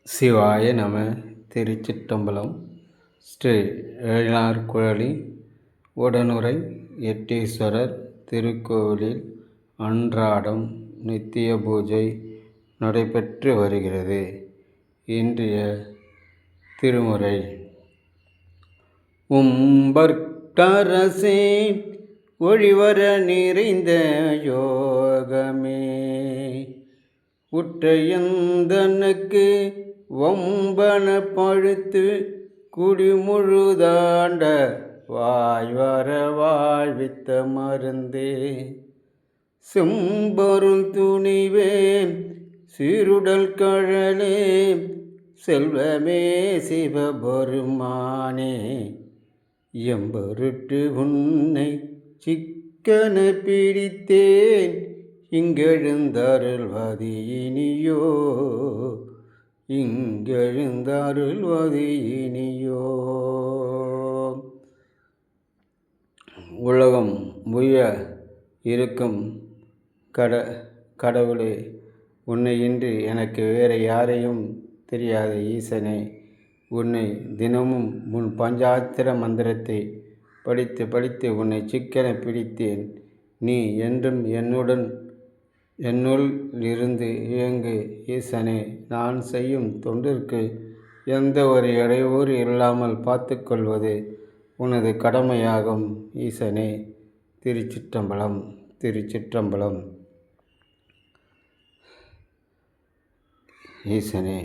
சிவாய நம. திருச்சிற்றம்பலம். ஸ்ரீ எழிலார்குழலி உடனுறை எட்டீஸ்வரர் திருக்கோவிலில் அன்றாடம் நித்திய பூஜை நடைபெற்று வருகிறது. இன்றைய திருமுறை: உம்பர்க்கரசே ஒழிவர நிறைந்த யோகமே, உற்றையந்தனுக்கு வம்பன பழுத்து குடிமுழுதாண்ட வாய்வர வாழ்வித்த மருந்தே, செம்பொருள் துணிவே சீருடல் கழலே, செல்வமே சிவபெருமானே, எம்பொருட்டு உன்னை சிக்கன பிடித்தேன், இங்கெழுந்தருள்வது இனியோ, இங்கெழுந்தருள்வது இனியோ. உலகம் உய்ய இருக்கும் கடவுளே, உன்னை இன்றி எனக்கு வேறு யாரையும் தெரியாத ஈசனே, உன்னை தினமும் உன் பஞ்சாத்திர மந்திரத்தை படித்து படித்து உன்னை சிக்கன பிடித்தேன். நீ என்றும் என்னுள் இருந்து இயங்கு ஈசனே. நான் செய்யும் தொண்டிற்கு எந்த ஒரு இடையூறு இல்லாமல் பார்த்து கொள்வது உனது கடமையாகும் ஈசனே. திருச்சிற்றம்பலம். திருச்சிற்றம்பலம். ஈசனே.